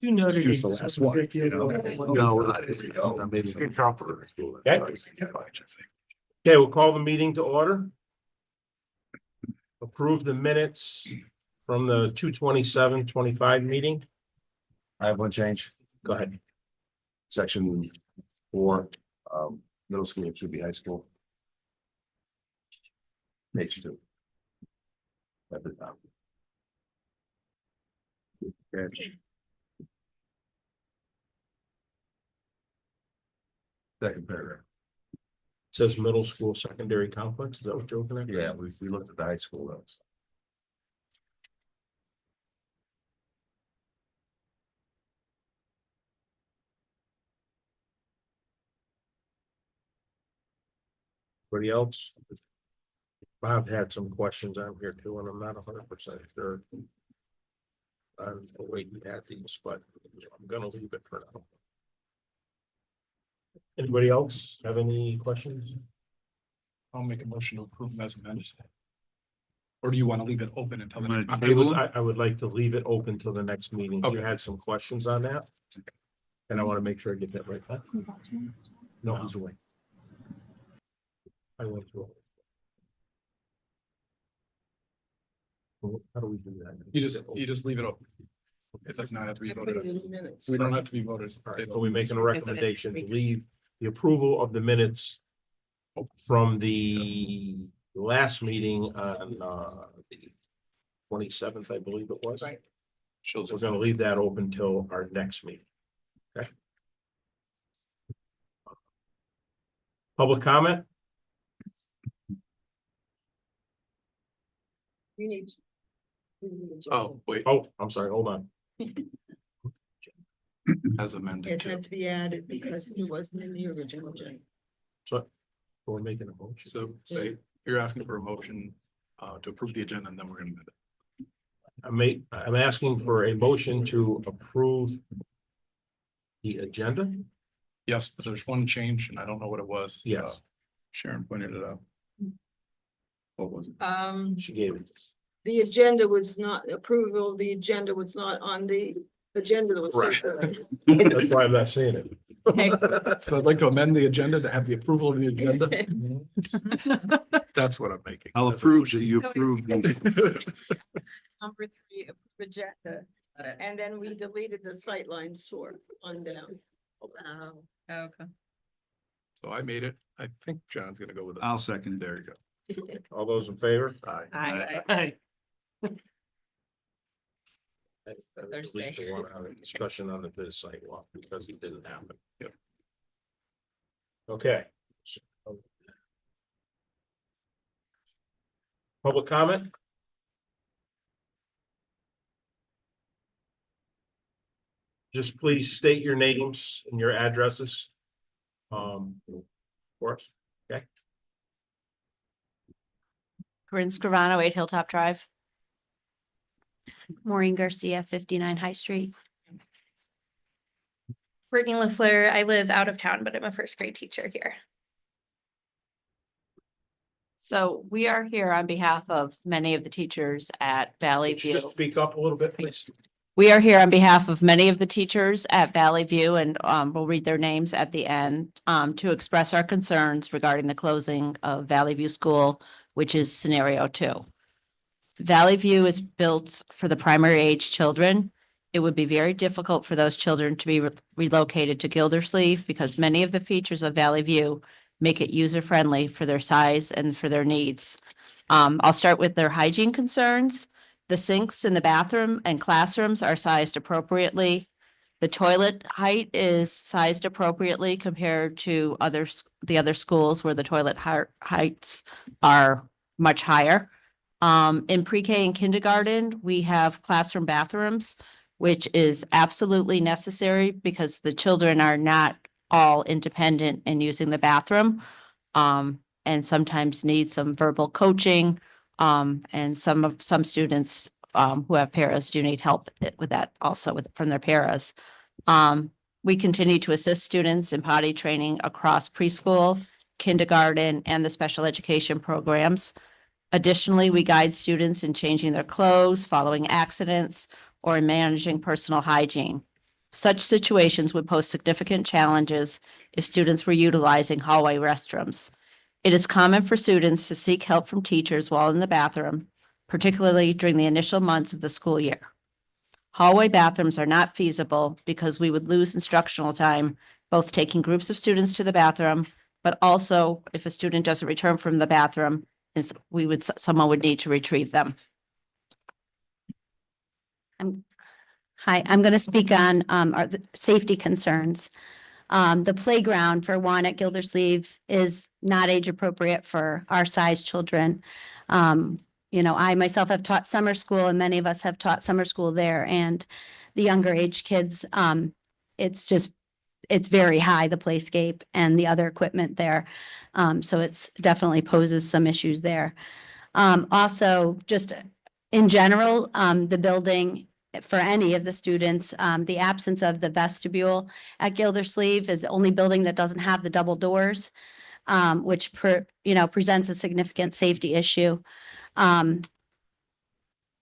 You noted Use it. the last one, you know? No, maybe. Okay. Okay, we'll call the meeting to order. Approve the minutes from the 2/27/25 meeting. I have one change, Go ahead. section 4, middle school, it should be high school. Page 2. At the top. Okay. Second paragraph. Says middle school secondary complex. Is that what you're looking at? Yeah, we looked at the high school notes. Anybody else? Bob had some questions on here too, and I'm not 100% sure. I'm waiting at these, but I'm gonna leave it for now. Anybody else have any questions? I'll make a motion to approve them as amended. Or do you want to leave it open until the? I would like to leave it open till the next meeting. You Okay. had some questions on that? And I want to make sure I get that right. Huh? No, he's away. I went through. How do we do that? You just leave it open. It does not have to be voted on. We don't have to be voted. All right, so we're making a recommendation to leave the approval of the minutes from the last meeting on the 27th, I believe it was. Right. Shows We're gonna leave that open till our next meeting. Okay. Public comment? You need. Oh, wait, Oh, I'm sorry, hold on. as amended It too. had to be added because it wasn't in the original agenda. So we're making a motion. So say, you're asking for a motion to approve the agenda and then we're gonna amend it. I'm asking for a motion to approve the agenda. Yes, but there's one change and I don't know what it was. Yes. Sharon pointed it out. What was it? She gave it. The agenda was not approval, the agenda was not on the agenda that was Right. circulated. That's why I'm not saying it. So I'd like to amend the agenda to have the approval of the agenda. That's what I'm making. I'll approve that you approve. Number 3, approve agenda, and then we deleted the sightlines tour on down. Oh, okay. So I made it. I think John's gonna go with it. I'll second. There you go. All those in favor? Aye. Thursday. Delete the one on the discussion on the sidewalk because it didn't happen. Yep. Okay. Public comment? Just please state your names and your addresses. For us. Okay. Corinne Scrivano, 8 Hilltop Drive. Maureen Garcia, 59 High Street. Brittany LaFleur, I live out of town, but I'm a first grade teacher here. So we are here on behalf of many of the teachers at Valley View. Just speak up a little bit, please. We are here on behalf of many of the teachers at Valley View, and we'll read their names at the end to express our concerns regarding the closing of Valley View School, which is scenario 2. Valley View is built for the primary age children. It would be very difficult for those children to be relocated to Gildersleeve because many of the features of Valley View make it user-friendly for their size and for their needs. I'll start with their hygiene concerns. The sinks in the bathroom and classrooms are sized appropriately. The toilet height is sized appropriately compared to the other schools where the toilet heights are much higher. In pre-K and kindergarten, we have classroom bathrooms, which is absolutely necessary because the children are not all independent in using the bathroom. And sometimes need some verbal coaching. And some students who have paras do need help with that also from their paras. We continue to assist students in potty training across preschool, kindergarten, and the special education programs. Additionally, we guide students in changing their clothes, following accidents, or in managing personal hygiene. Such situations would pose significant challenges if students were utilizing hallway restrooms. It is common for students to seek help from teachers while in the bathroom, particularly during the initial months of the school year. Hallway bathrooms are not feasible because we would lose instructional time, both taking groups of students to the bathroom, but also if a student doesn't return from the bathroom, someone would need to retrieve them. Hi, I'm going to speak on the safety concerns. The playground, for one, at Gildersleeve is not age appropriate for our size children. I myself have taught summer school, and many of us have taught summer school there, and the younger age kids, it's very high, the playscape and the other equipment there. So it's definitely poses some issues there. Also, just in general, the building for any of the students, the absence of the vestibule at Gildersleeve is the only building that doesn't have the double doors, which presents a significant safety issue.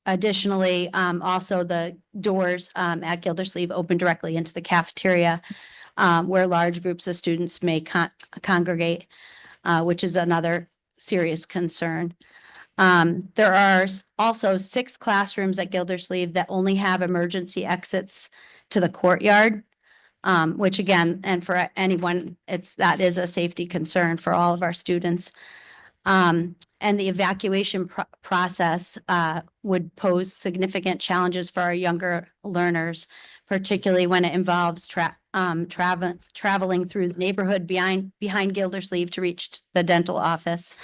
Additionally, also the doors at Gildersleeve open directly into the cafeteria, where large groups of students may congregate, which is another serious concern. There are also 6 classrooms at Gildersleeve that only have emergency exits to the courtyard, which again, and for anyone, that is a safety concern for all of our students. And the evacuation process would pose significant challenges for our younger learners, particularly when it involves traveling through the neighborhood behind Gildersleeve to reach the dental office.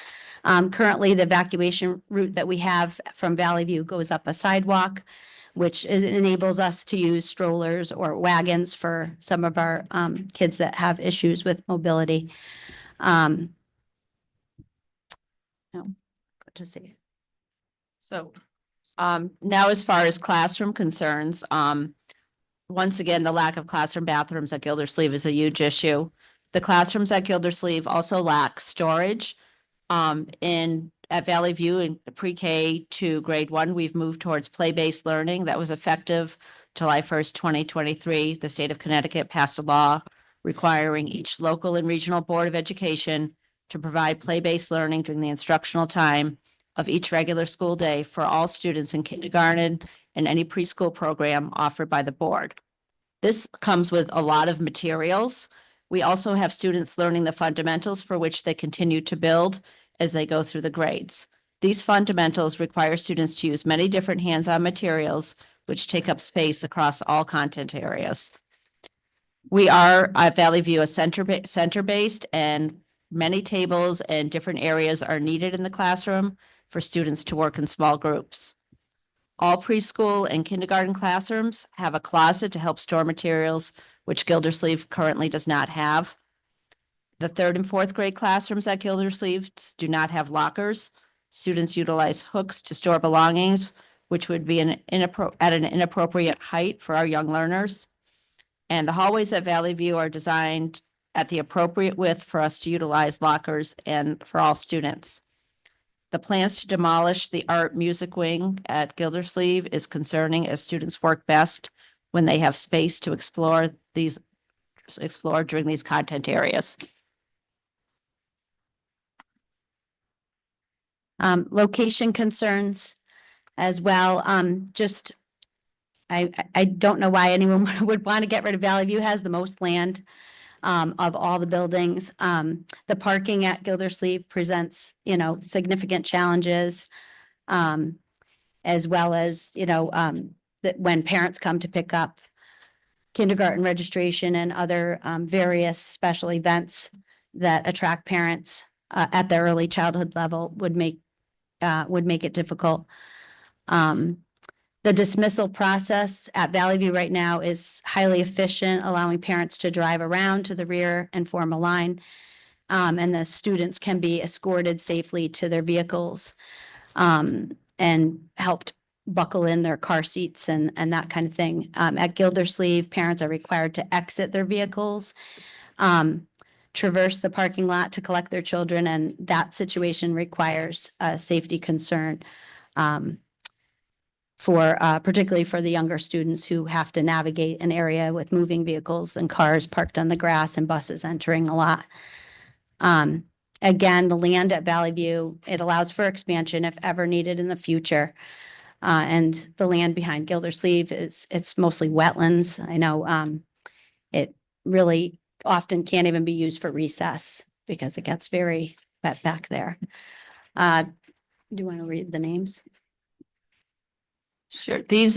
Currently, the evacuation route that we have from Valley View goes up a sidewalk, which enables us to use strollers or wagons for some of our kids that have issues with mobility. Good to see. So, now as far as classroom concerns, once again, the lack of classroom bathrooms at Gildersleeve is a huge issue. The classrooms at Gildersleeve also lack storage. At Valley View in pre-K to grade 1, we've moved towards play-based learning that was effective July 1st, 2023. The state of Connecticut passed a law requiring each local and regional board of education to provide play-based learning during the instructional time of each regular school day for all students in kindergarten and any preschool program offered by the board. This comes with a lot of materials. We also have students learning the fundamentals for which they continue to build as they go through the grades. These fundamentals require students to use many different hands-on materials, which take up space across all content areas. We are at Valley View a center-based, and many tables and different areas are needed in the classroom for students to work in small groups. All preschool and kindergarten classrooms have a closet to help store materials, which Gildersleeve currently does not have. The 3rd and 4th grade classrooms at Gildersleeve do not have lockers. Students utilize hooks to store belongings, which would be at an inappropriate height for our young learners. And the hallways at Valley View are designed at the appropriate width for us to utilize lockers and for all students. The plans to demolish the art music wing at Gildersleeve is concerning, as students work best when they have space to explore during these content areas. Location concerns as well. I don't know why anyone would want to get rid of Valley View. Has the most land of all the buildings. The parking at Gildersleeve presents, significant challenges, as well as, that when parents come to pick up kindergarten registration and other various special events that attract parents at the early childhood level would make it difficult. The dismissal process at Valley View right now is highly efficient, allowing parents to drive around to the rear and form a line. And the students can be escorted safely to their vehicles and helped buckle in their car seats and that kind of thing. At Gildersleeve, parents are required to exit their vehicles, traverse the parking lot to collect their children, and that situation requires a safety concern. for, particularly for the younger students who have to navigate an area with moving vehicles and cars parked on the grass and buses entering a lot. Again, the land at Valley View, it allows for expansion if ever needed in the future. And the land behind Gildersleeve it's mostly wetlands. I know, it really often can't even be used for recess because it gets very wet back there. Do you want to read the names? Sure. These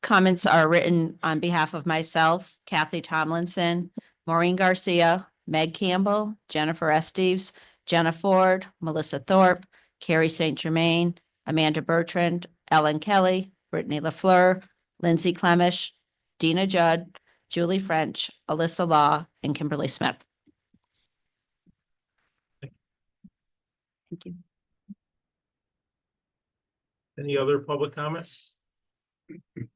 comments are written on behalf of myself, Kathy Tomlinson, Maureen Garcia, Meg Campbell, Jennifer Esteves, Jenna Ford, Melissa Thorpe, Carrie St. Germain, Amanda Bertrand, Ellen Kelly, Brittany LaFleur, Lindsay Clemish, Dina Judd, Julie French, Alyssa Law, and Kimberly Smith. Thank you. Any other public comments? Thank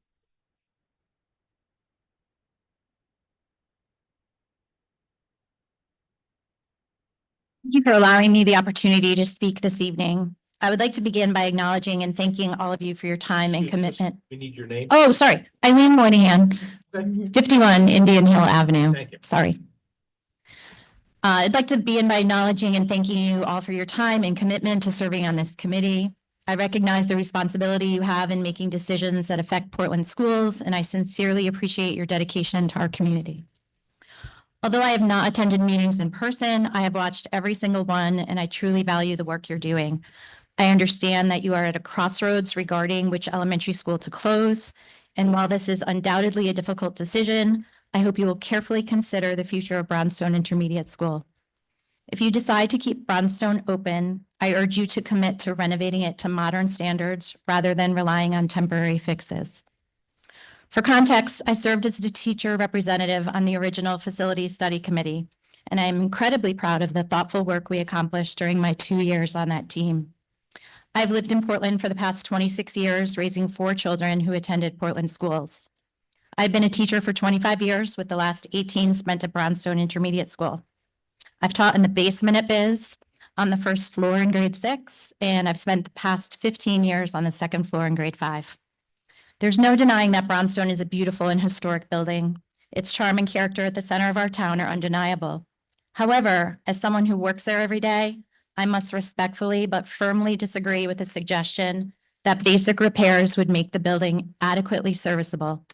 you for allowing me the opportunity to speak this evening. I would like to begin by acknowledging and thanking all of you for your time and Excuse me, commitment. We need your name. Oh, sorry, Eileen Moynihan, Okay. 51 Indian Hill Avenue. Thank you. Sorry. I'd like to begin by acknowledging and thanking you all for your time and commitment to serving on this committee. I recognize the responsibility you have in making decisions that affect Portland schools, and I sincerely appreciate your dedication to our community. Although I have not attended meetings in person, I have watched every single one, and I truly value the work you're doing. I understand that you are at a crossroads regarding which elementary school to close, and while this is undoubtedly a difficult decision, I hope you will carefully consider the future of Brownstone Intermediate School. If you decide to keep Brownstone open, I urge you to commit to renovating it to modern standards rather than relying on temporary fixes. For context, I served as the teacher representative on the original Facility Study Committee, and I am incredibly proud of the thoughtful work we accomplished during my 2 years on that team. I've lived in Portland for the past 26 years, raising 4 children who attended Portland schools. I've been a teacher for 25 years, with the last 18 spent at Brownstone Intermediate School. I've taught in the basement at Biz, on the first floor in grade 6, and I've spent the past 15 years on the second floor in grade 5. There's no denying that Brownstone is a beautiful and historic building. Its charm and character at the center of our town are undeniable. However, as someone who works there every day, I must respectfully but firmly disagree with the suggestion that basic repairs would make the building adequately serviceable,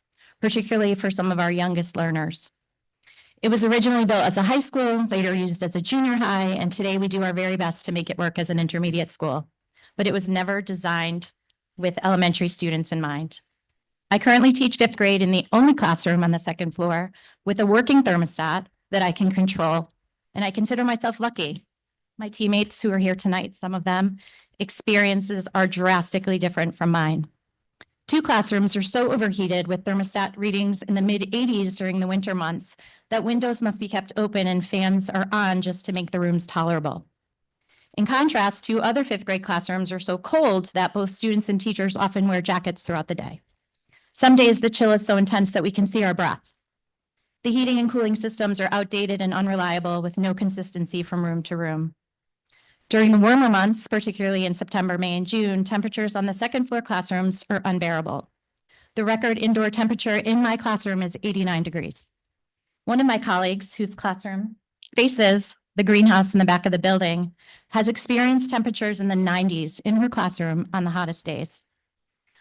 particularly for some of our youngest learners. It was originally built as a high school, later used as a junior high, and today we do our very best to make it work as an intermediate school. But it was never designed with elementary students in mind. I currently teach 5th grade in the only classroom on the second floor with a working thermostat that I can control, and I consider myself lucky. My teammates who are here tonight, some of them, experiences are drastically different from mine. 2 classrooms are so overheated with thermostat readings in the mid-80s during the winter months that windows must be kept open and fans are on just to make the rooms tolerable. In contrast, 2 other 5th grade classrooms are so cold that both students and teachers often wear jackets throughout the day. Some days the chill is so intense that we can see our breath. The heating and cooling systems are outdated and unreliable with no consistency from room to room. During the warmer months, particularly in September, May, and June, temperatures on the second floor classrooms are unbearable. The record indoor temperature in my classroom is 89 degrees. One of my colleagues, whose classroom faces the greenhouse in the back of the building, has experienced temperatures in the 90s in her classroom on the hottest days.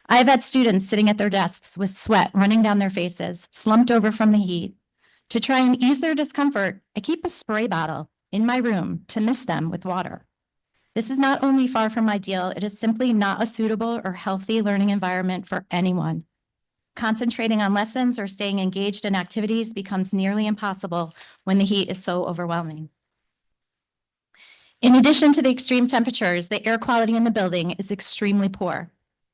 I have had students sitting at their desks with sweat running down their faces, slumped over from the heat. To try and ease their discomfort, I keep a spray bottle in my room to mist them with water. This is not only far from ideal, it is simply not a suitable or healthy learning environment for anyone. Concentrating on lessons or staying engaged in activities becomes nearly impossible when the heat is so overwhelming. In addition to the extreme temperatures, the air quality in the building is extremely poor.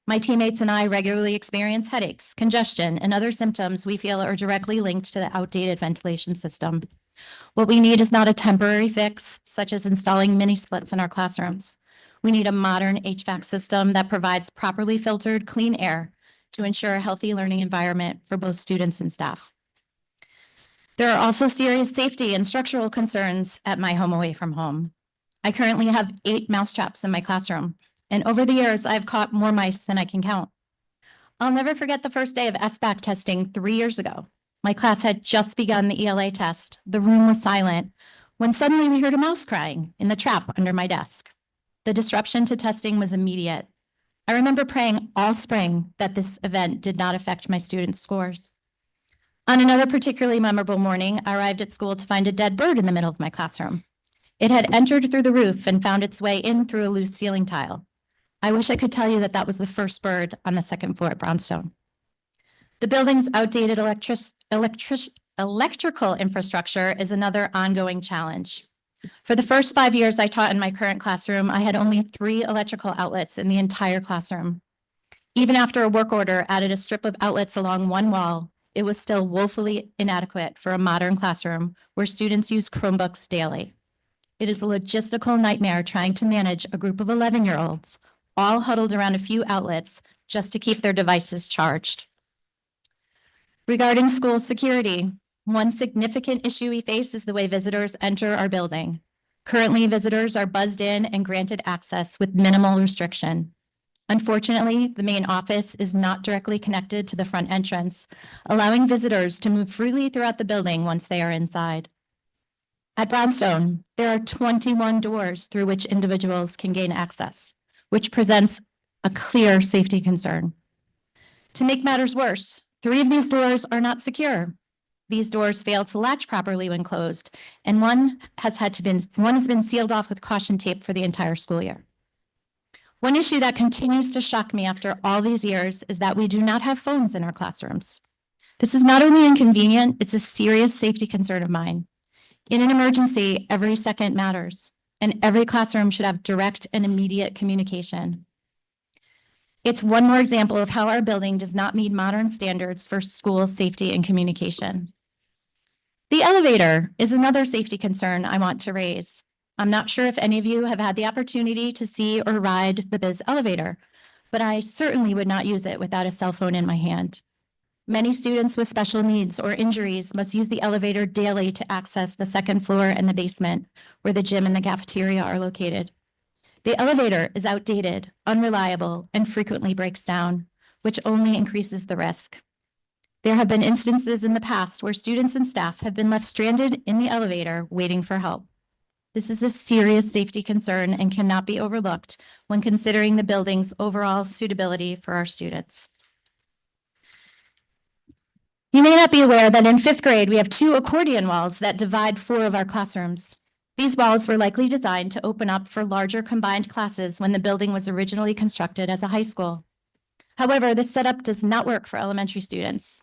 My teammates and I regularly experience headaches, congestion, and other symptoms we feel are directly linked to the outdated ventilation system. What we need is not a temporary fix, such as installing mini splits in our classrooms. We need a modern HVAC system that provides properly filtered, clean air to ensure a healthy learning environment for both students and staff. There are also serious safety and structural concerns at my home away from home. I currently have 8 mouse traps in my classroom, and over the years, I've caught more mice than I can count. I'll never forget the first day of SBAC testing 3 years ago. My class had just begun the ELA test. The room was silent when suddenly we heard a mouse crying in the trap under my desk. The disruption to testing was immediate. I remember praying all spring that this event did not affect my students' scores. On another particularly memorable morning, I arrived at school to find a dead bird in the middle of my classroom. It had entered through the roof and found its way in through a loose ceiling tile. I wish I could tell you that that was the first bird on the second floor at Brownstone. The building's outdated electrical infrastructure is another ongoing challenge. For the first 5 years I taught in my current classroom, I had only 3 electrical outlets in the entire classroom. Even after a work order added a strip of outlets along one wall, it was still woefully inadequate for a modern classroom where students use Chromebooks daily. It is a logistical nightmare trying to manage a group of 11-year-olds, all huddled around a few outlets just to keep their devices charged. Regarding school security, one significant issue we face is the way visitors enter our building. Currently, visitors are buzzed in and granted access with minimal restriction. Unfortunately, the main office is not directly connected to the front entrance, allowing visitors to move freely throughout the building once they are inside. At Brownstone, there are 21 doors through which individuals can gain access, which presents a clear safety concern. To make matters worse, 3 of these doors are not secure. These doors fail to latch properly when closed, and one has been sealed off with caution tape for the entire school year. One issue that continues to shock me after all these years is that we do not have phones in our classrooms. This is not only inconvenient, it's a serious safety concern of mine. In an emergency, every second matters, and every classroom should have direct and immediate communication. It's one more example of how our building does not meet modern standards for school safety and communication. The elevator is another safety concern I want to raise. I'm not sure if any of you have had the opportunity to see or ride the BIS elevator, but I certainly would not use it without a cell phone in my hand. Many students with special needs or injuries must use the elevator daily to access the second floor and the basement, where the gym and the cafeteria are located. The elevator is outdated, unreliable, and frequently breaks down, which only increases the risk. There have been instances in the past where students and staff have been left stranded in the elevator waiting for help. This is a serious safety concern and cannot be overlooked when considering the building's overall suitability for our students. You may not be aware that in 5th grade, we have 2 accordion walls that divide 4 of our classrooms. These walls were likely designed to open up for larger combined classes when the building was originally constructed as a high school. However, this setup does not work for elementary students.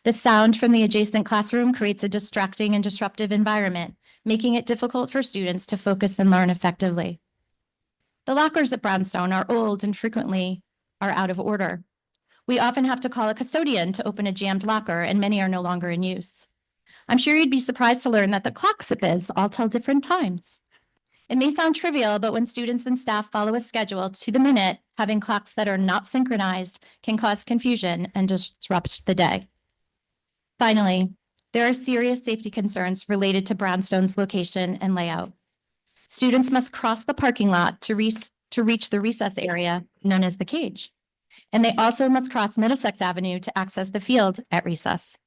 The sound from the adjacent classroom creates a distracting and disruptive environment, making it difficult for students to focus and learn effectively. The lockers at Brownstone are old and frequently are out of order. We often have to call a custodian to open a jammed locker, and many are no longer in use. I'm sure you'd be surprised to learn that the clocks at BIS all tell different times. It may sound trivial, but when students and staff follow a schedule to the minute, having clocks that are not synchronized can cause confusion and disrupt the day. Finally, there are serious safety concerns related to Brownstone's location and layout. Students must cross the parking lot to reach the recess area known as the cage. And they also must cross Middlesex Avenue to access the field at recess.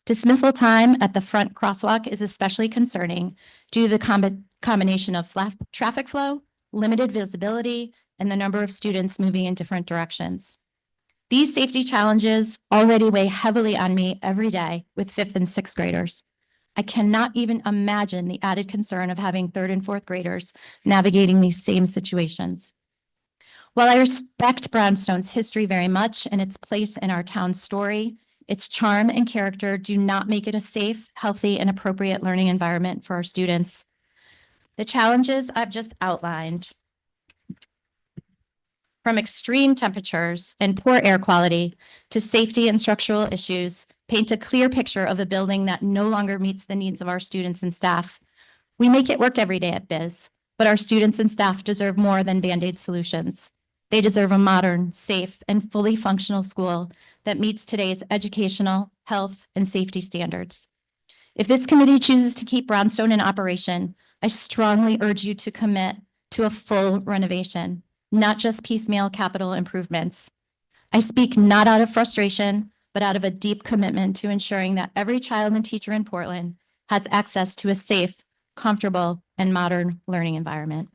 Dismissal time at the front crosswalk is especially concerning due to the combination of traffic flow, limited visibility, and the number of students moving in different directions. These safety challenges already weigh heavily on me every day with 5th and 6th graders. I cannot even imagine the added concern of having 3rd and 4th graders navigating these same situations. While I respect Brownstone's history very much and its place in our town's story, its charm and character do not make it a safe, healthy, and appropriate learning environment for our students. The challenges I've just outlined, from extreme temperatures and poor air quality to safety and structural issues, paint a clear picture of a building that no longer meets the needs of our students and staff. We make it work every day at BIS, but our students and staff deserve more than Band-Aid solutions. They deserve a modern, safe, and fully functional school that meets today's educational, health, and safety standards. If this committee chooses to keep Brownstone in operation, I strongly urge you to commit to a full renovation, not just piecemeal capital improvements. I speak not out of frustration, but out of a deep commitment to ensuring that every child and teacher in Portland has access to a safe, comfortable, and modern learning environment.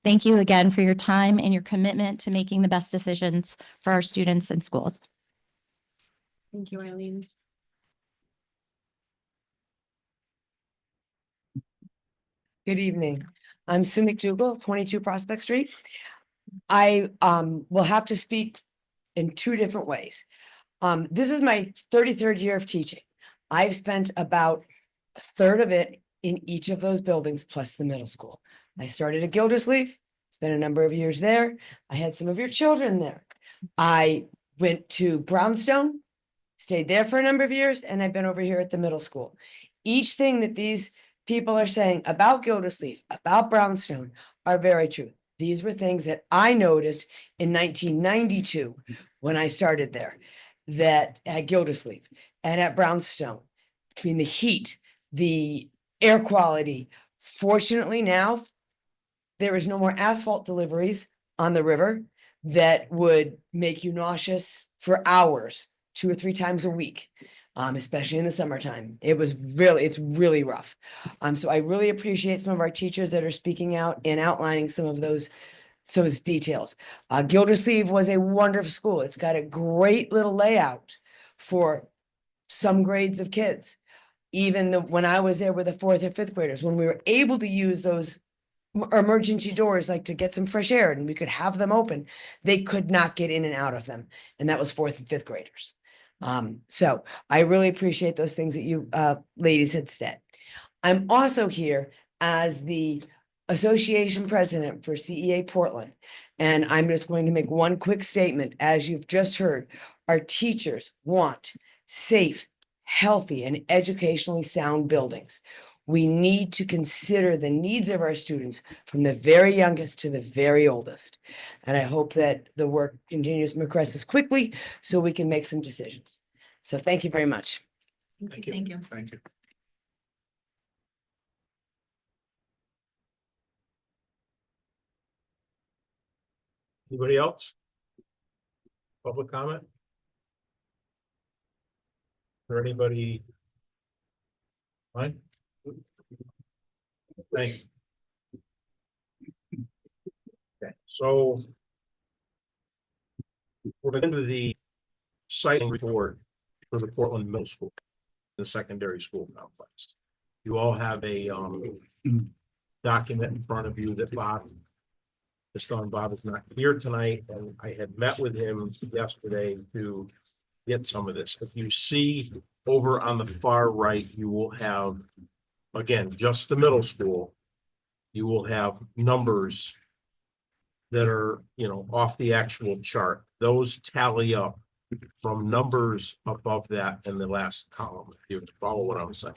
Thank you again for your time and your commitment to making the best decisions for our students and schools. Thank you, Eileen. Good evening. I'm Sue McDougal, 22 Prospect Street. I will have to speak in two different ways. This is my 33rd year of teaching. I've spent about a third of it in each of those buildings plus the middle school. I started at Gildersleeve, spent a number of years there. I had some of your children there. I went to Brownstone, stayed there for a number of years, and I've been over here at the middle school. Each thing that these people are saying about Gildersleeve, about Brownstone are very true. These were things that I noticed in 1992 when I started there, that at Gildersleeve and at Brownstone, between the heat, the air quality. Fortunately now, there is no more asphalt deliveries on the river that would make you nauseous for hours, 2 or 3 times a week. Especially in the summertime. It's really rough. So I really appreciate some of our teachers that are speaking out and outlining some of those details. Gildersleeve was a wonderful school. It's got a great little layout for some grades of kids. Even when I was there with the 4th or 5th graders, when we were able to use those emergency doors, like to get some fresh air and we could have them open, they could not get in and out of them. And that was 4th and 5th graders. So I really appreciate those things that you ladies had said. I'm also here as the association president for CEA Portland. And I'm just going to make one quick statement. As you've just heard, our teachers want safe, healthy, and educationally sound buildings. We need to consider the needs of our students from the very youngest to the very oldest. And I hope that the work continues to progress as quickly so we can make some decisions. So thank you very much. Thank you. Thank you. Thank you. Anybody else? Public comment? Or anybody? Right? Thank you. Okay, so we're into the site report for the Portland Middle School, the secondary school complex. You all have a document in front of you that Bob is not here tonight, and I had met with him yesterday to get some of this. If you see over on the far right, you will have, again, just the middle school. You will have numbers that are, off the actual chart. Those tally up from numbers above that in the last column, if you follow what I'm saying.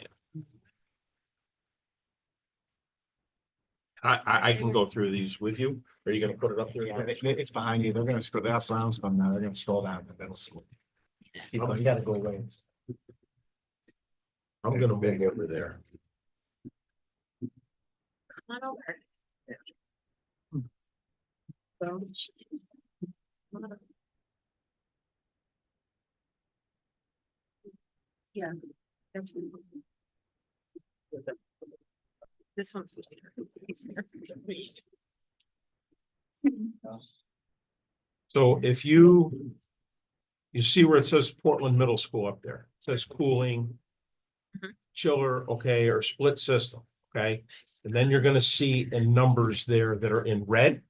I can go through these with you. Are you gonna put it up there? It's behind you. They're gonna scroll, that's Browns from now. They're gonna scroll down to middle school. You gotta go away. I'm gonna move over there. Come on over. Yeah. This one's easier to read. So if you see where it says Portland Middle School up there, it says cooling, Mhm. chiller, okay, or split system, okay? And then you're gonna see in numbers there that are in red.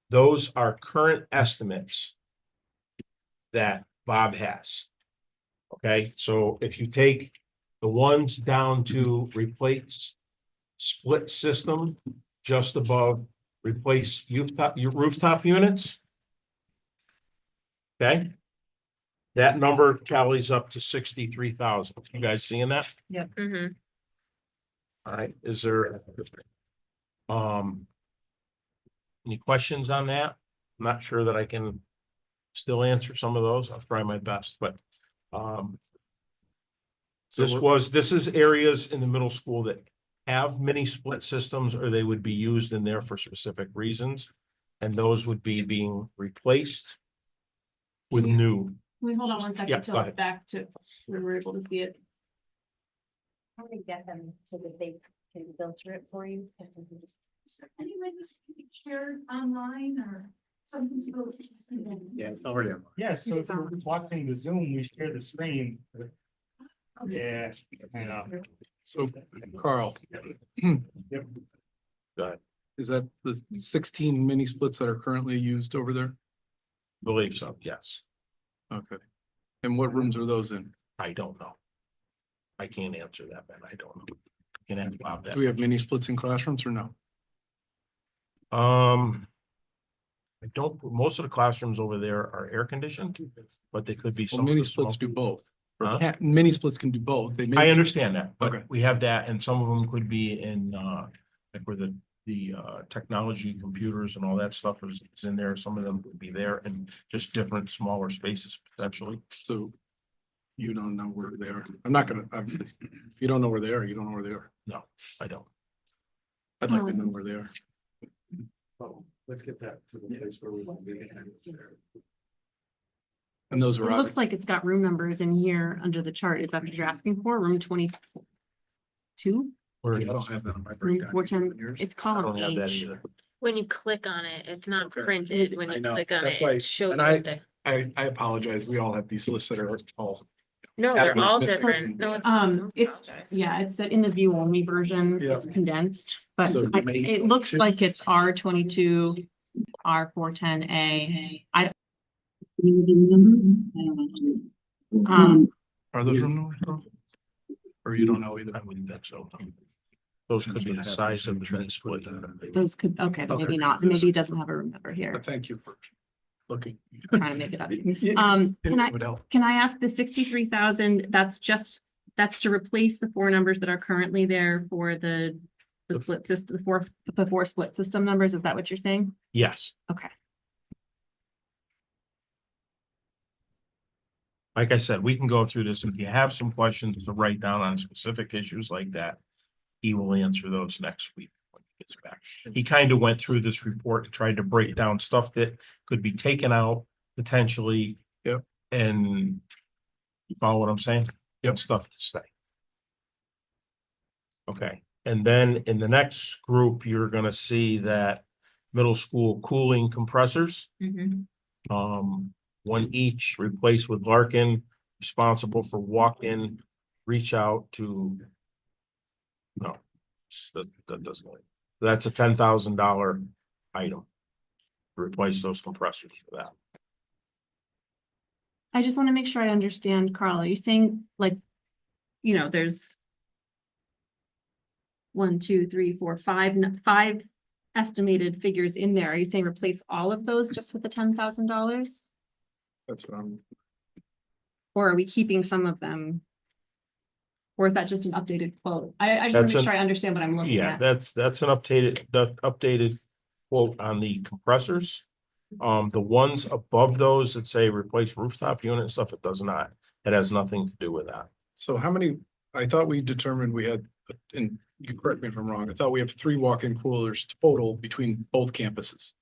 Those are current estimates that Bob has. Okay, so if you take the ones down to replace split system, just above replace your rooftop units. Okay. That number tallies up to 63,000. You guys seeing that? Mhm. All right, is there any questions on that? I'm not sure that I can still answer some of those. I'll try my best, but this is areas in the middle school that have many split systems, or they would be used in there for specific reasons. And those would be being replaced with new. Can we hold on one Yeah, second go till it's ahead. back to where we're able to see it? How do we get them so that they can filter it for you? Any way this can be shared online or something supposed to? Yeah, it's already on. Yes, so if you're watching the Zoom, we share the screen. Yeah, I know. So Carl. Yep. Go ahead. Is that the 16 mini splits that are currently used over there? Believe so, yes. Okay. And what rooms are those in? I don't know. I can't answer that, man. I don't know. Can ask Bob that. Do we have mini splits in classrooms or no? I don't, most of the classrooms over there are air conditioned, but they could be Well, some. mini splits do both. Or Huh? mini splits can do both. They I may, understand that, Okay. but we have that, and some of them could be in, like where the technology, computers and all that stuff is in there. Some of them would be there and just different smaller spaces potentially. so you don't know where they are. I'm not gonna, obviously, if you don't know where they are, you don't know where they are. No, I don't. I'd like to know where they are. Let's get that to the place where we want to be. And those It are. looks like it's got room numbers in here under the chart. Is that what you're asking for? Room 22? Where I don't have that on my Room breakdown. 410, it's I column don't have that H. either. When you click on it, it's not Okay. printed. When I you know. click on That's it, why- it shows and you I- the. I apologize. We all have these lists that are all. No, they're Categories all missing. different. No, it's. don't It's, apologize. yeah, it's the in the view only version. Yeah. It's condensed, but So you may- it looks like it's R22, R410A. Are those room numbers? Carl? Or you don't know either? I wouldn't think so. Those could be the size of the mini split. Those could, okay, but Okay. maybe not. Maybe it doesn't have a room number here. But thank you for looking. Trying to make it up. It would help. Can I ask the 63,000, that's to replace the four numbers that are currently there for the split system, the four split system numbers? Is that what you're saying? Yes. Okay. Like I said, we can go through this. If you have some questions to write down on specific issues like that, he will answer those next week when he gets back. He kind of went through this report and tried to break down stuff that could be taken out potentially. Yep. And you follow what I'm saying? Yep. Stuff to stay. Okay, and then in the next group, you're gonna see that middle school cooling compressors. One each replaced with Larkin, responsible for walk-in, reach out to. No, that doesn't. That's a $10,000 item. To replace those compressors for that. I just want to make sure I understand, Carl. Are you saying like, there's 1, 2, 3, 4, 5, five estimated figures in there. Are you saying replace all of those just with the $10,000? That's what I'm. Or are we keeping some of them? Or is that just an updated quote? I just want That's to make an- sure I understand what I'm looking Yeah, at. that's an updated quote on the compressors. The ones above those that say replace rooftop unit and stuff, it does not. It has nothing to do with that. So how many, I thought we determined we had, and you correct me if I'm wrong, I thought we have 3 walk-in coolers total between both campuses.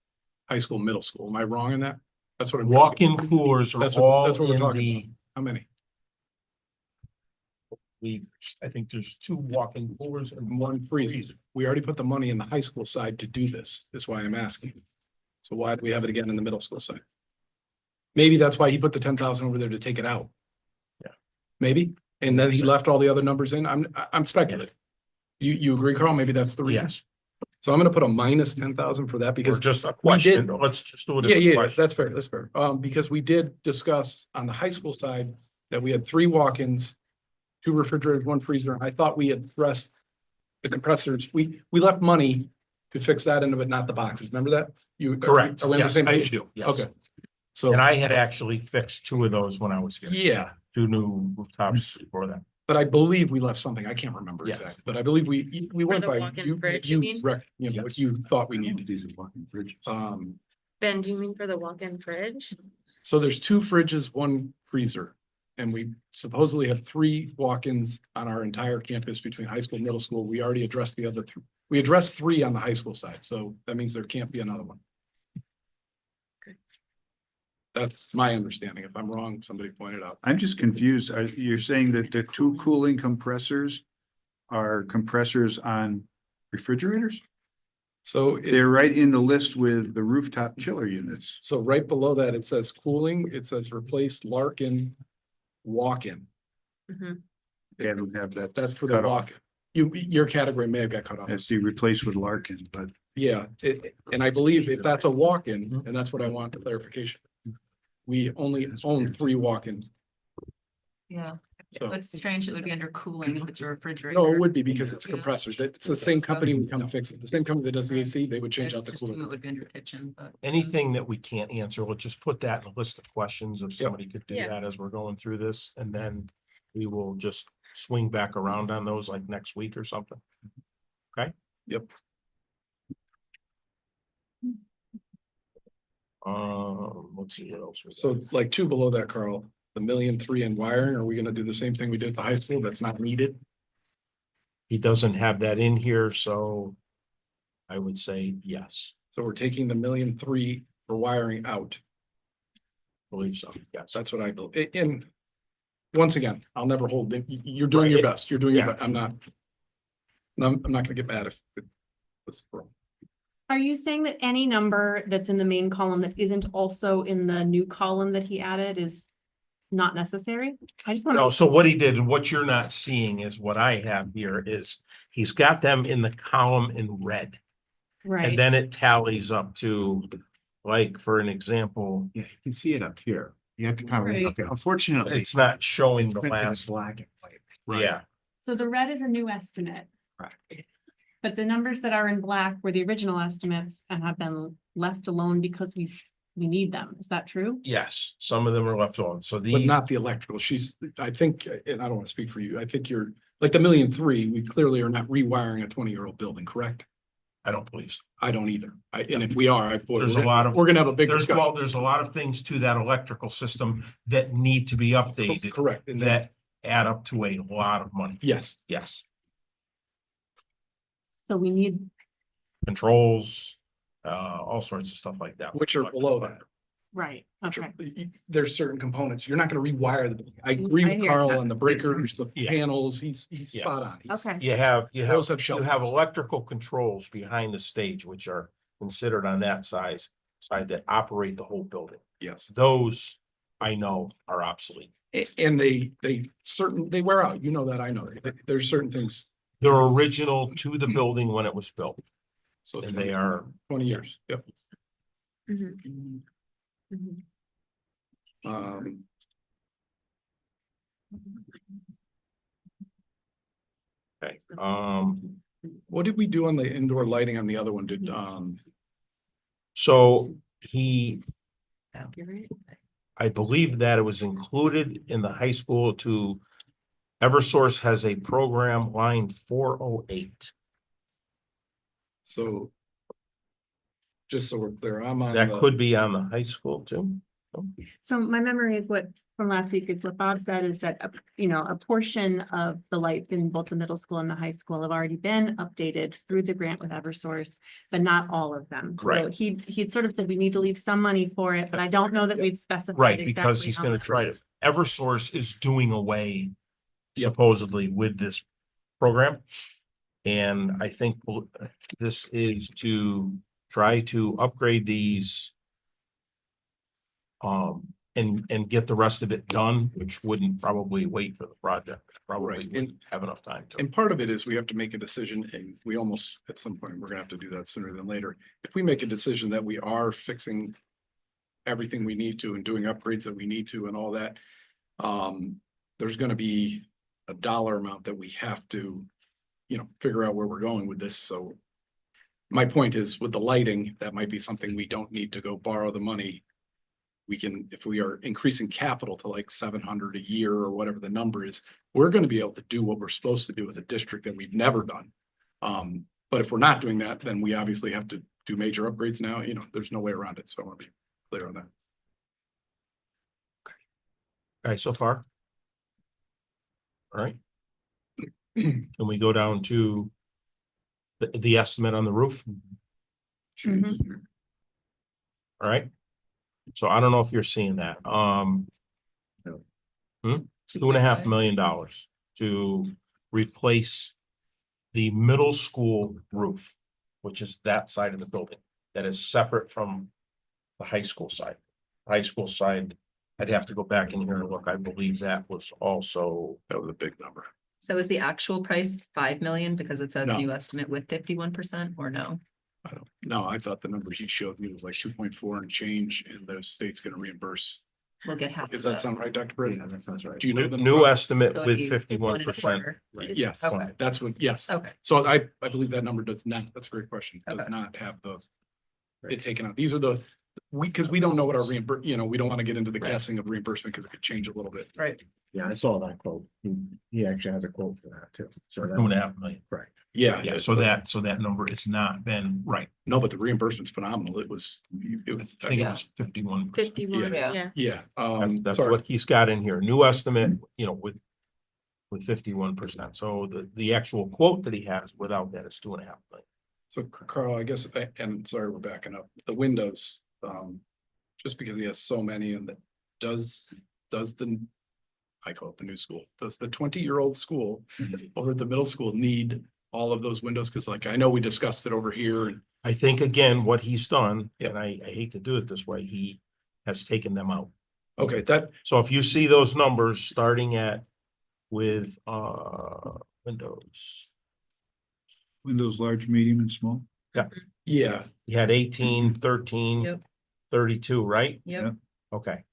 High school, middle school. Am I wrong in that? That's what I'm. Walk-in coolers are That's all what we're in talking the, about. How many? I think there's 2 walk-in coolers and One freezer. We already put the money in the high school side to do this, is why I'm asking. So why do we have it again in the middle school side? Maybe that's why he put the 10,000 over there to take it out. Yeah. Maybe, and then he left all the other numbers in. I'm speculating. You agree, Carl? Maybe that's the reason. Yes, So I'm gonna put a minus 10,000 for that or because. just a we question. did- Let's just do it Yeah, as a yeah, question. that's fair, that's fair. Because we did discuss on the high school side that we had 3 walk-ins, 2 refrigerators, 1 freezer. I thought we addressed the compressors. We left money to fix that end of it, not the boxes. Remember that? You. Correct. Are we on the Yes, same I page? do. Yes. Okay. So, And I had actually fixed 2 of those when I was here. yeah, 2 new rooftops for that. but I believe we left something. I can't remember Yes. exactly, but I believe we went the by. walk-in fridge, you mean? What Yes. you thought we needed. These are walk-in fridges. Ben, do you mean for the walk-in fridge? So there's 2 fridges, 1 freezer. And we supposedly have 3 walk-ins on our entire campus between high school and middle school. We already addressed the other 3. We addressed 3 on the high school side, so that means there can't be another one. That's my understanding. If I'm wrong, somebody point it out. I'm just confused. You're saying that the two cooling compressors are compressors on refrigerators? So They're right in the list with the rooftop chiller units. so right below that, it says cooling, it says replace Larkin walk-in. Mhm. They don't have that. That's for the cut walk. off. Your category may have got cut off. Has to be replaced with Larkin, but Yeah, and I believe if that's a walk-in, and that's what I want the clarification. We only own 3 walk-in. Yeah, So, but it's strange it would be under cooling if it's a refrigerator. no, it would be because it's a Yeah. compressor. It's the same company would come fix it. The same company that does the AC, they would change I out the just assume it cooler. would be under kitchen, but. Anything that we can't answer, let's just put that in a list of questions if somebody could do Yeah. that as we're going through this, and then we will just swing back around on those like next week or something. Okay? Yep. Let's see what else. we So got. like 2 below that, Carl, the 1,000,003 in wiring, are we gonna do the same thing we did at the high school that's not needed? He doesn't have that in here, so I would say yes, So we're taking the 1,000,003 for wiring out. believe so, yes. That's what I believe. And once again, I'll never hold, you're doing your best. You're doing your Yeah. best. I'm not. I'm not gonna get mad if it was wrong. Are you saying that any number that's in the main column that isn't also in the new column that he added is not necessary? I just want No, to, so what he did, and what you're not seeing is what I have here is he's got them in the column in red. And right, then it tallies up to, like, for an example, Yeah, you can see it up here. You have to kind Right. of, okay, unfortunately. it's not showing the printed in last, black and white. yeah, so the red is a new estimate. Correct. But the numbers that are in black were the original estimates and have been left alone because we need them. Is that true? yes, some of them are left on, so But the, not the electrical. I think, and I don't want to speak for you. I think you're, like the 1,000,003, we clearly are not rewiring a 20-year-old building, correct? I don't believe so. I don't either. And if we are, There's a lot of- we're gonna have a big There's, well, discussion. there's a lot of things to that electrical system that need to be updated, Correct. And that, that add up to a lot of money, yes, yes. So we need, Controls, all sorts of stuff like that. which are below that. right, Which okay. are- There's certain components. You're not gonna rewire the building. I agree I with hear Carl that. on the breakers, the Yeah. panels. He's Yeah. spot on. He's- Okay. You Those have have shelters. electrical controls behind the stage, which are considered on that side that operate the whole building. Yes. Those I know are obsolete. And they wear out. You know that, I know. There's certain things. They're original to the building when it was built, So and they are, 20 years. Yep. Mhm. Mhm. Um, okay, what did we do on the indoor lighting on the other one? so Accurate. I believe that it was included in the high school to Eversource has a program line 408. So just so we're clear, I'm on. That the- could be on the high school too. So my memory is what, from last week is what Bob said is that, a portion of the lights in both the middle school and the high school have already been updated through the grant with Eversource, but not all of them. So Right. he'd sort of said we need to leave some money for it, but I don't know that we've specified. Right, because exactly he's how gonna much. try to, Eversource is doing away Yep. supposedly with this program. And I think this is to try to upgrade these. And get the rest of it done, which wouldn't probably wait for the project, probably Right, and- wouldn't have enough time to. And part of it is we have to make a decision, and we almost, at some point, we're gonna have to do that sooner than later. If we make a decision that we are fixing everything we need to and doing upgrades that we need to and all that, there's gonna be a dollar amount that we have to, figure out where we're going with this, so my point is, with the lighting, that might be something we don't need to go borrow the money. We can, if we are increasing capital to like 700 a year or whatever the number is, we're gonna be able to do what we're supposed to do as a district that we've never done. But if we're not doing that, then we obviously have to do major upgrades now, there's no way around it, so I want to be clear on that. Okay, so far. All right. Can we go down to the estimate on the roof? Mhm. All right. So I don't know if you're seeing that. No. $2.5 million to replace the middle school roof, which is that side of the building that is separate from the high school side. High school side, I'd have to go back in here and look. I believe that was also, That was a big number. So is the actual price 5 million because it says No. new estimate with 51% or no? I don't, no, I thought the number he showed me was like 2.4 and change, and the state's gonna reimburse. We'll get half. Does of that sound right, Dr. Brady? Yeah, that sounds right. Do you know the new number? estimate So with you- 51%. 1.25. Yes, Okay. that's what, yes. Okay. So I believe that number does not, that's a great question, does Okay. not have the it taken out. These are the, because we don't know what our we don't want to get into the guessing of reimbursement because it could change a little bit. Right. Yeah, I saw that quote. He actually has a quote for that too. So that, $2.5 million. correct. Yeah. Yeah, so that number has not been right. No, but the reimbursement's phenomenal. It was, I think it was 51%. 51, Yeah. yeah. yeah. That's Sorry. what he's got in here. New estimate, with 51%. So the actual quote that he has without that is 2.5 million. So Carl, I guess, and sorry, we're backing up, the windows, just because he has so many and that does the, I call it the new school, does the 20-year-old school or the middle school need all of those windows? Cause like, I know we discussed it over here and I think again, what he's done, and I hate to do it this way, he has taken them out. okay, that, So if you see those numbers starting with Windows, Windows large, medium and small. yeah, you had 18, 13, Yep. 32, right? Yep. Okay.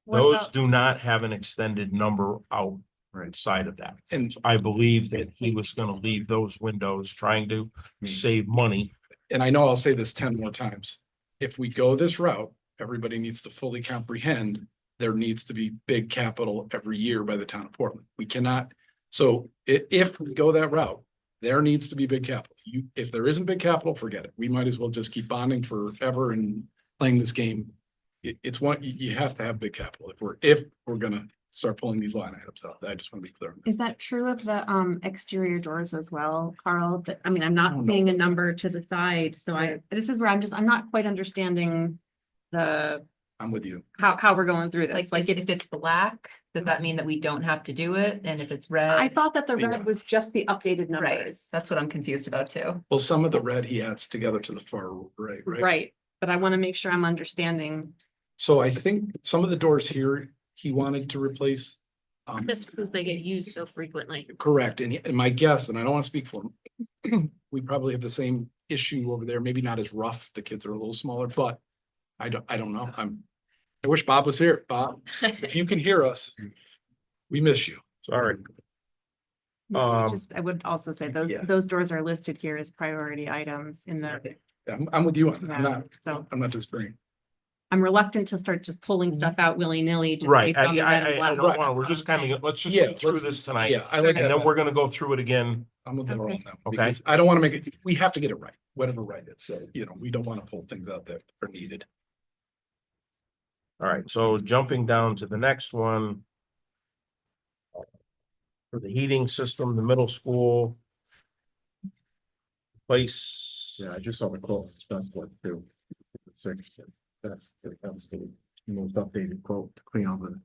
What Those about- do not have an extended number outside of that. and, So I believe that he was gonna leave those windows, trying to save money. and I know I'll say this 10 more times. If we go this route, everybody needs to fully comprehend there needs to be big capital every year by the town of Portland. We cannot, so if we go that route, there needs to be big capital. If there isn't big capital, forget it. We might as well just keep bonding forever and playing this game. It's one, you have to have big capital if we're gonna start pulling these line items out. I just want to be clear. Is that true of the exterior doors as well, Carl? That, I mean, I'm Oh, not no. seeing a number to the side, so this is where I'm not quite understanding the, I'm with you. how we're going through Like, this. Like, if it's black, does that mean that we don't have to do it? And if it's red? I thought that the Yeah. red was just the updated Right, numbers. that's what I'm confused about too. Well, some of the red he adds together to the far right, right? Right, but I want to make sure I'm understanding. So I think some of the doors here, he wanted to replace. That's because they get used so frequently. Correct, and my guess, and I don't want to speak for him, we probably have the same issue over there, maybe not as rough, the kids are a little smaller, but I don't know, I wish Bob was here. Bob, if you can hear us, we miss you. Sorry. I would also say those, yeah. those doors are listed here as priority items in the, I'm with you on that. Yeah, so I'm not disagreeing. I'm reluctant to start just pulling stuff out willy-nilly. just Right, based on the red and I black. don't want, we're just kind of, let's just Yeah, get through let's- this tonight. Yeah, I like And that. then we're gonna go through it again. I'm with Laurel on that, Okay. because I don't want to make it, we have to get it right, whatever right is, so, we don't want to pull things out that are needed. All right, so jumping down to the next one. For the heating system, the middle school. Place, Yeah, I just saw the quote. It's done for too. Six. That's the most updated quote to clean all the.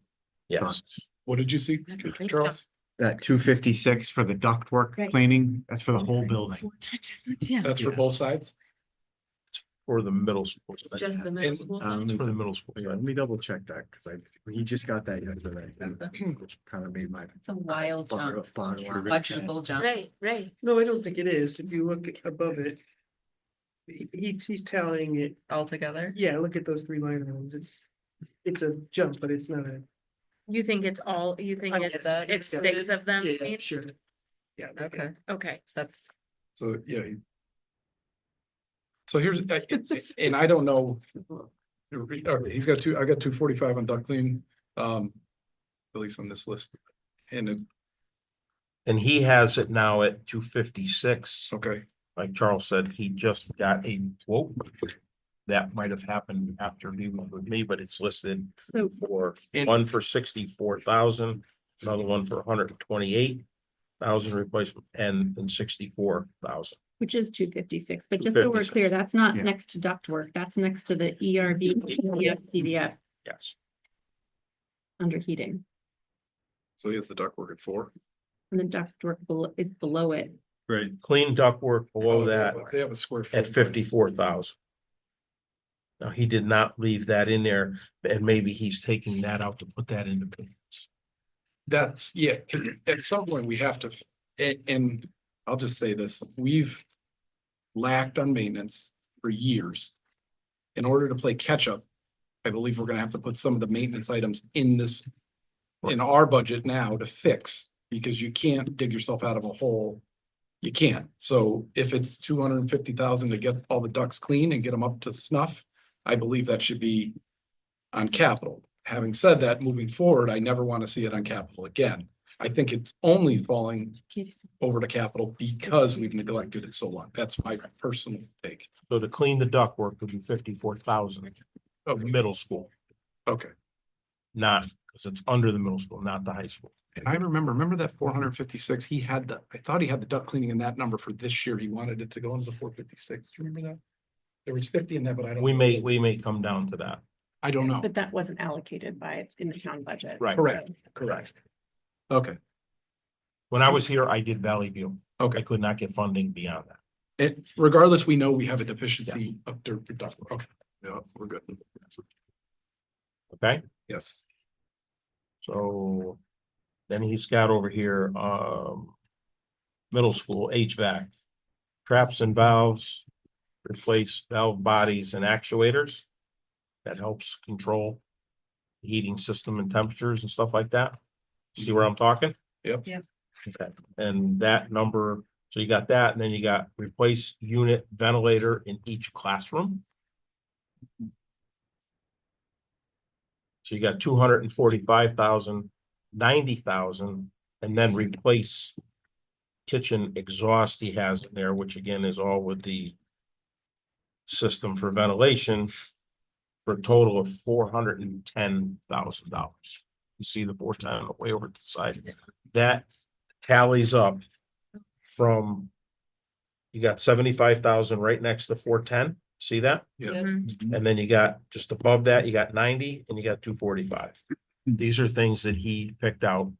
yes, ducts. What did you see, Charles? That 256 for the ductwork Right. cleaning, that's for the whole building. Yeah. That's for both sides? for the middle school. Just the middle And, school. It's side? for the middle school. Yeah, let me double check that, because he just got that yesterday, which kind of made my. It's a wild jump, boggle out. questionable jump. Right, right. No, I don't think it is. If you look above it. He's telling it, Altogether. yeah, look at those three line items. It's a jump, but it's not a. You think it's all, you think I mean, it's it's- six of them? you Yeah, mean? sure. Yeah. Okay, Okay. that's, So, yeah. So here's, and I don't know. He's got I got 245 on duct clean, at least on this list. And, And he has it now at 256. okay, Like Charles said, he just got a quote. That might have happened after leaving with me, but it's listed So for And- one for 64,000, another one for 128,000 replacement and 64,000. Which is 256, but just so we're 256. clear, that's not Yeah. next to ductwork, that's next to the ERV, CDF Yes. under heating. So he has the ductwork at 4. And the ductwork is below it. Right. Clean ductwork below that They have a square foot. at 54,000. Now, he did not leave that in there, and maybe he's taking that out to put that into payments. That's, yeah, 'cause at some point we have to, and I'll just say this, we've lacked on maintenance for years. In order to play catch up, I believe we're gonna have to put some of the maintenance items in our budget now to fix, because you can't dig yourself out of a hole. You can't. So if it's 250,000 to get all the ducts clean and get them up to snuff, I believe that should be on capital. Having said that, moving forward, I never want to see it on capital again. I think it's only falling over to capital because we've neglected it so long. That's my personal take. So to clean the ductwork would be 54,000 of middle school, Okay. not, because it's under the middle school, not the high school. And I remember that 456, I thought he had the duct cleaning in that number for this year. He wanted it to go into 456. Do you remember that? There was 50 in there, but I don't. We may come down to that. I don't know. But that wasn't allocated in the town budget. Right. Correct. Okay. When I was here, I did Valley View. Okay. I could not get funding beyond that. Regardless, we know we have a deficiency of duct. Okay. Yeah, we're good. Okay, Yes. so then he's got over here, middle school HVAC. Traps and valves, replace valve bodies and actuators. That helps control the heating system and temperatures and stuff like that. See where I'm talking? Yep. Yep. Okay, and that number, so you got that, and then you got replace unit ventilator in each classroom. So you got 245,000, 90,000, and then replace kitchen exhaust he has in there, which again is all with the system for ventilation, for a total of $410,000. You see the 410 way over to the side. That tallies up from, you got 75,000 right next to 410. See that? Yeah. Mhm. And then you got just above that, you got 90 and you got 245. These are things that he picked out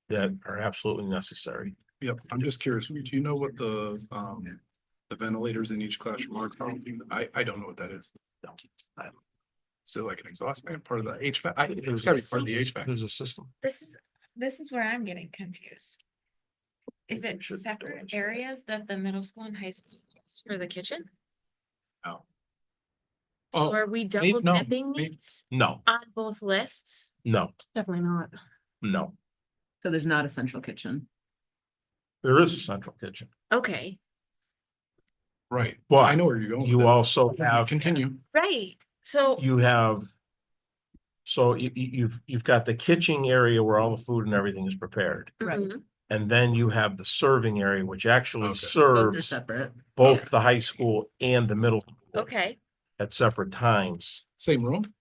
that are absolutely necessary. Yep. I'm just curious. Do you know what the ventilators in each classroom are? I don't know what that is. Is it like an exhaust fan, part of the HVAC? It's gotta be part of the HVAC. There's a system. This is where I'm getting confused. Is it Should go separate inside. areas that the middle school and high school use for the kitchen? Oh. So Oh, are we double no, dipping maybe- these No, on both lists? no, Definitely not. no. So there's not a central kitchen. There is a central kitchen. Okay, Right. But I know where you're going. with You that. also have, Continue. right, so. you have. So you've got the kitchen area where all the food and everything is prepared. Right. Mhm. And then you have the serving area, which actually Okay. Those are serves separate. both the high school and the middle school Okay, at separate times. Same room?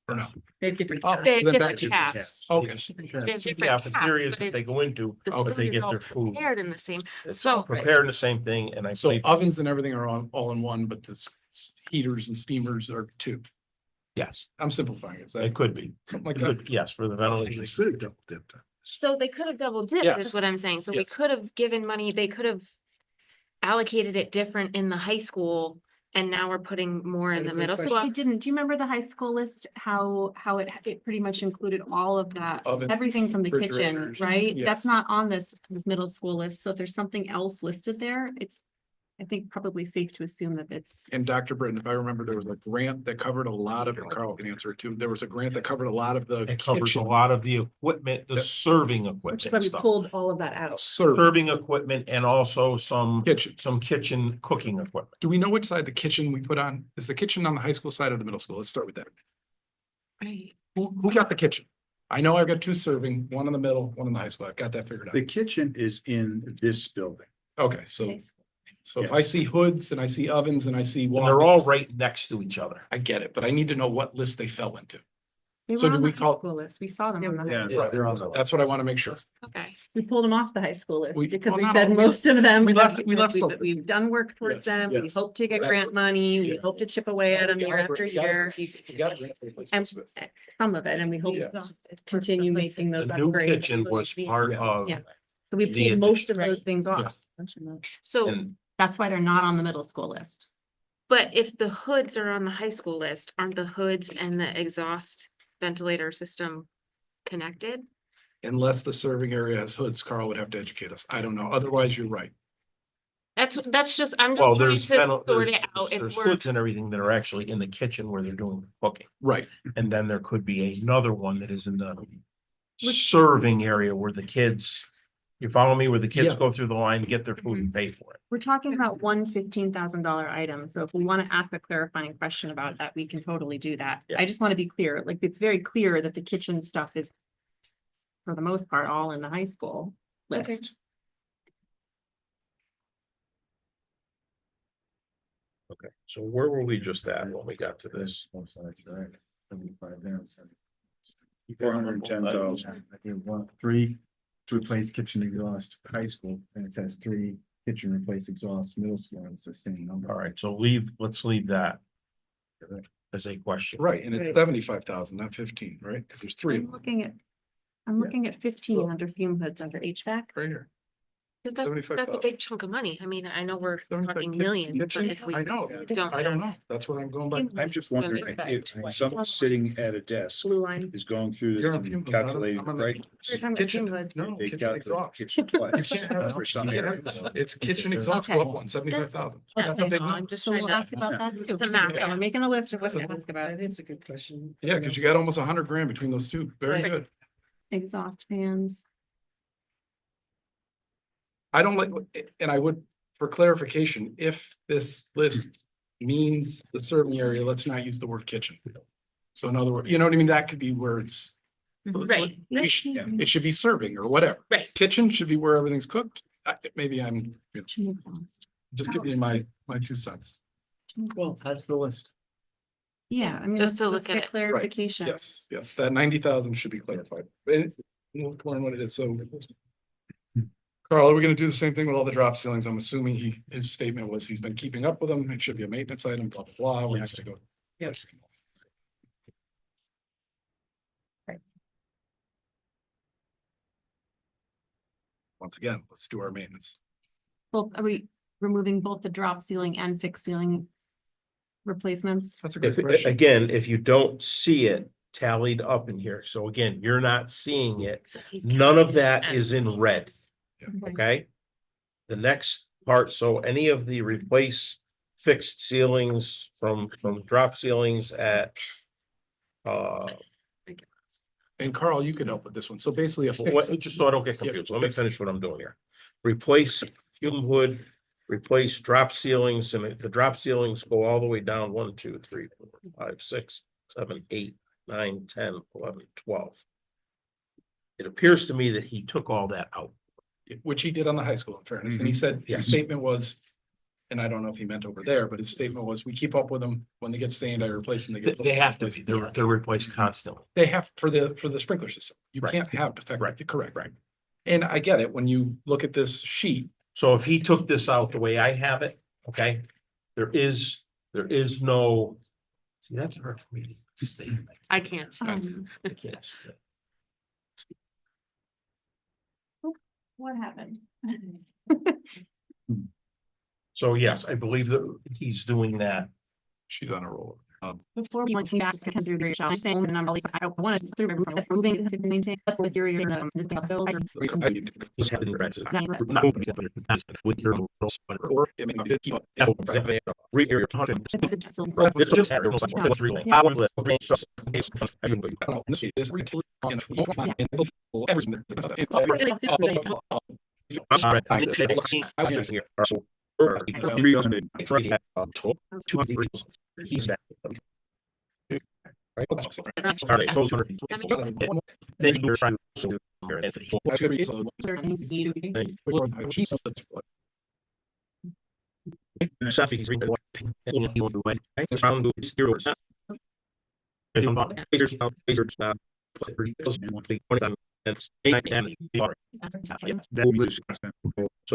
Or no? They have different. Oh, tabs. they have then different back to the caps. Okay. They have Two different cafeterias caps, that but they go into, The but food they is get all their food. prepared in the same, It's so. prepared in the same thing, and I So believe, ovens and everything are all in one, but the heaters and steamers are 2. yes, I'm simplifying it. Is that it could be. something like It that? could, yes, for the ventilation. So they could have double dipped, Yes. is what I'm saying. So we Yes. could have given money, they could have allocated it different in the high school, and now we're putting more in the middle We school. didn't, do you remember the high school list, how it pretty much included all of that, Ovens, everything from the kitchen, refrigerators, right? yeah. That's not on this middle school list, so if there's something else listed there, it's, I think probably safe to assume that it's. And Dr. Britton, if I remember, there was a grant that covered a lot of, and Carl can answer it too. There was a grant that covered a lot of the It covers a kitchen lot of the equipment, the Yep. serving Which equipment is why we stuff. pulled all of that out. Serving equipment and also some kitchen. kitchen cooking equipment. Do we know which side the kitchen we put on? Is the kitchen on the high school side or the middle school? Let's start with that. Right. Who got the kitchen? I know I've got 2 serving, one in the middle, one in the high school. I've got that figured out. The kitchen is in this building. Okay, so if I Yes. see hoods and I see ovens and I see And they're all walk-ins, right next to each other. I get it, but I need to know what list they fell into. They So were do on we the high call- school list. We saw them on the high Yeah. school. they're on the. That's what I want to make sure. Okay. We pulled them off the high school list We- because well, we not said all- most of them. we left- we because left we've- something. We've done work towards Yes, them. We yes. hope to get grant money. We Yes. hope to chip away at them year after year. And some of it, and we hope Yeah. to continue making those The new upgrades. kitchen was part of. Yeah. So we the pulled most of addition. those things off. Yes. So, And That's why they're not on the middle school list. but if the hoods are on the high school list, aren't the hoods and the exhaust ventilator system connected? Unless the serving area has hoods, Carl would have to educate us. I don't know. Otherwise, you're right. That's just, I'm well, just trying there's, to panel- sort there's, it out there's if we're, hoods and everything that are actually in the kitchen where they're doing cooking. Right. And then there could be another one that is in the serving area where the kids, you follow me, where the kids Yeah. go through the line, get their food and pay for it. We're talking about one $15,000 item, so if we want to ask a clarifying question about that, we can totally do that. Yeah. I just want to be clear, like, it's very clear that the kitchen stuff is for the most part, all in the high school list. Okay, so where were we just at when we got to this? Oh, sorry, right. 75 down, 70. 410,000. I did 3 to replace kitchen exhaust high school, and it says 3 kitchen replace exhaust middle school, and it's the same number. All right, so let's leave that as a question. Right, and it's 75,000, not 15, right? Because there's 3 of them I'm looking at 15 under fume hoods under HVAC. right here. cause that's a 75,000. big chunk of money. I mean, I know we're 75 talking kitchen- millions, but kitchen? if we I know. don't. I don't know. That's what I'm going by. I'm just wondering if someone sitting at a desk Blue line. is going through You're on the fume hoods, I'm calculated on the- right. You're talking about Kitchen, fume hoods. no, They kitchen calculate exhaust. kitchen twice You can't have- for some you can't areas. have- It's kitchen exhaust go Okay. up 175,000. Yeah, That's a big I know, number. I'm just So trying we'll ask to, about that too. The math, Yeah, yeah. we're making a list of what to ask about. That is a good question. Yeah, because you got almost 100 grand between those two. Very Right. good. Exhaust fans. I don't like, and I would, for clarification, if this list means the serving area, let's not use the word kitchen. So in other words, you know what I mean? That could be where it's. right, It should be serving or whatever. right. Kitchen should be where everything's cooked. Maybe I'm, you know, Kitchen exhaust. just give me my 2 cents. Well, that's the list. Yeah, I mean, Just to let's look at get it. clarification. Yes, yes, that 90,000 should be clarified. And we'll learn what it is, so. Carl, are we gonna do the same thing with all the drop ceilings? I'm assuming his statement was he's been keeping up with them. It should be a maintenance item, blah, blah, blah. We have to go. Yes. Once again, let's do our maintenance. Well, are we removing both the drop ceiling and fixed ceiling replacements? That's a good If, question. again, if you don't see it tallied up in here, so again, you're not seeing it, So he's none of counting that as is in red. Okay? The next part, so any of the replace fixed ceilings from drop ceilings at. And Carl, you could help with this one. So basically a What, fixed, just so I don't get confused, let me finish what I'm doing here. Replace fume hood, replace drop ceilings, and the drop ceilings go all the way down 1, 2, 3, 4, 5, 6, 7, 8, 9, 10, 11, 12. It appears to me that he took all that out. which he did on the high school in fairness, and he said, Yes. his statement was. And I don't know if he meant over there, but his statement was, we keep up with them. When they get stained, I replace them. They have to be, they're replaced constantly. They have for the sprinkler system. You Right. can't have defective, Right. correct. Right. And I get it. When you look at this sheet, So if he took this out the way I have it, okay, there is no. See, that's hard for me to say. I can't. see. Yes. What happened? So yes, I believe that he's doing that. she's on a roll. Before we went back to consider your shop, saying the number, I want to through everyone that's moving, to maintain, what's with your, this. He's having the rest of it. Not moving it, but it's with your rules, but- Or it may be keep up. Read your content. It's just that, it's really- I want to list- I don't know, in this case, this retail, you know, and everything. He's back. Right? All right, those are- Then you're trying to- So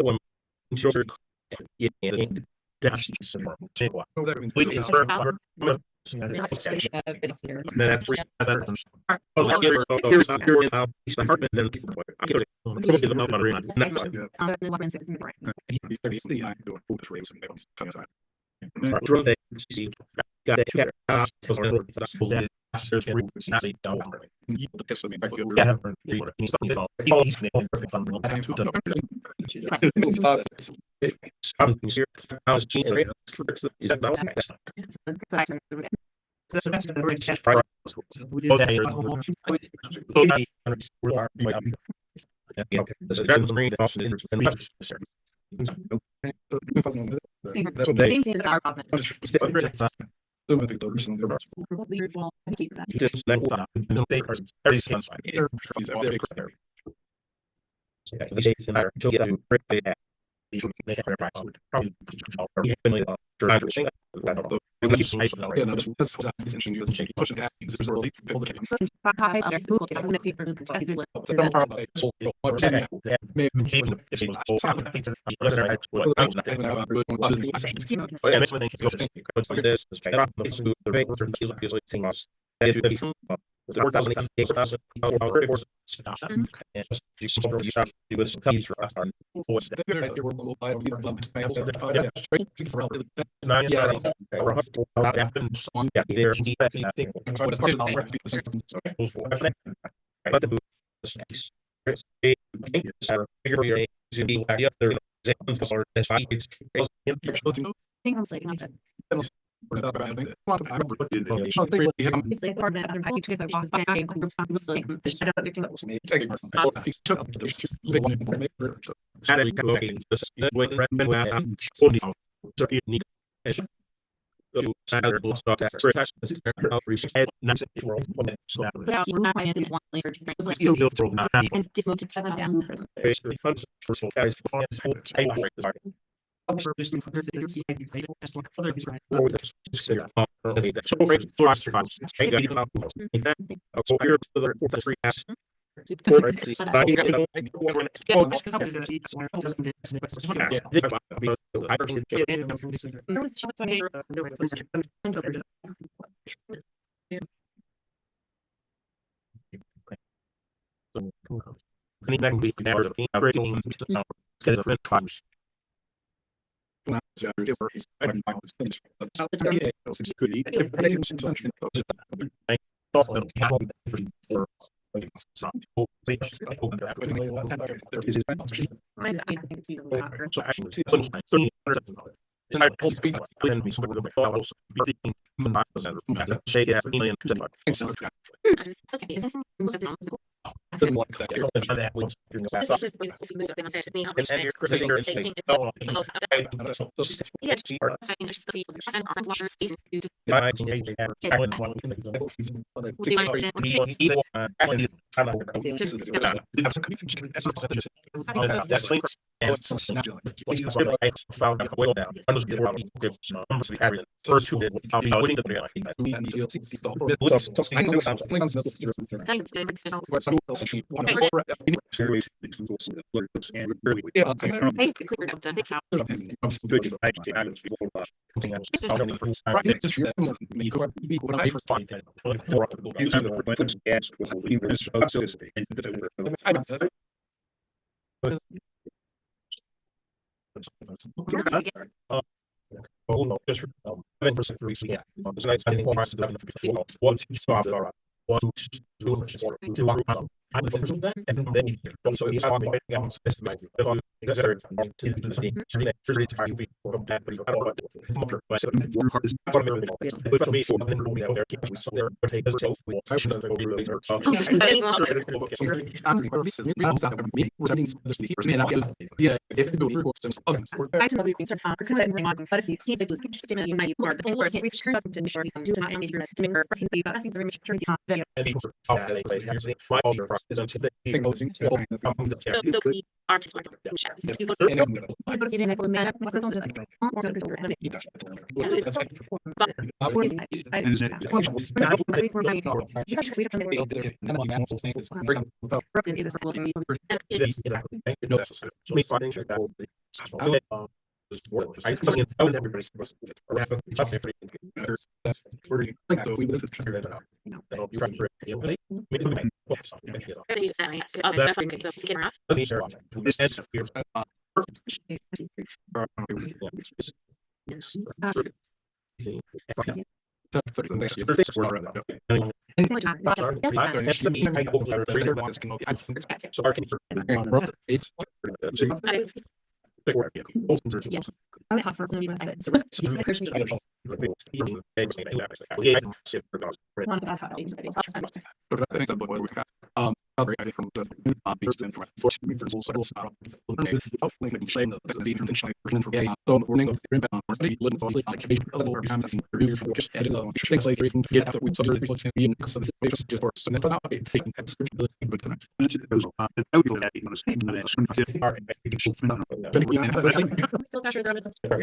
when.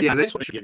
Yeah, that's what you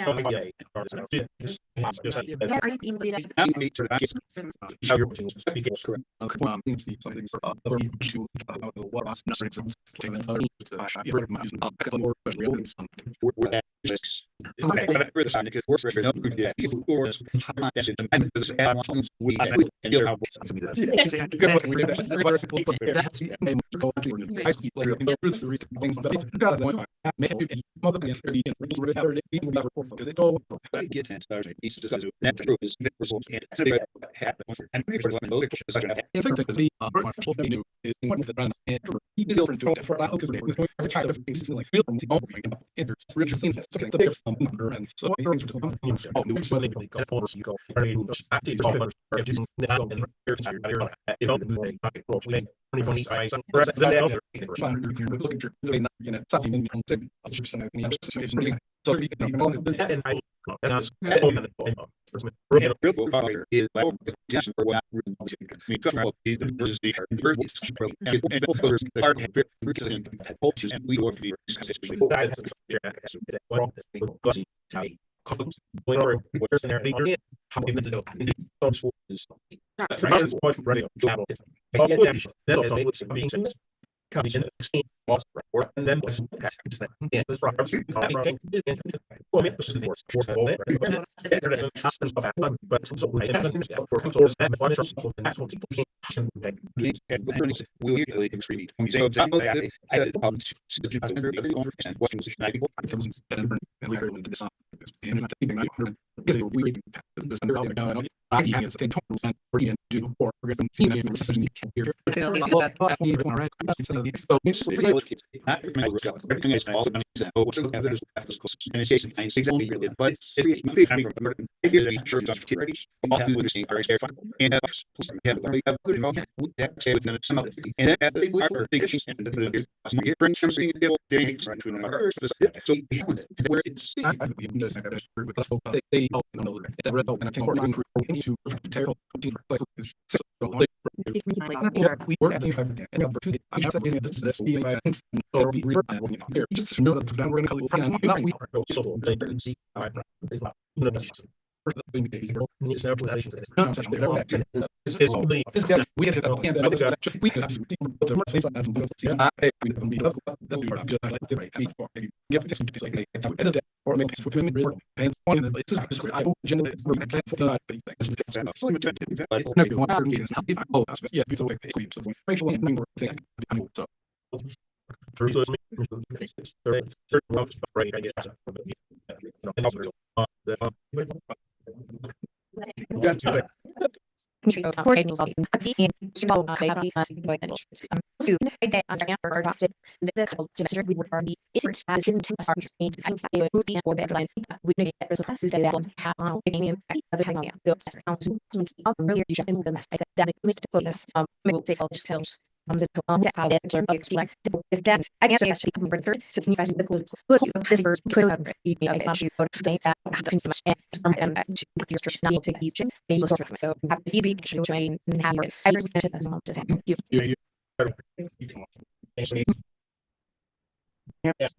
get.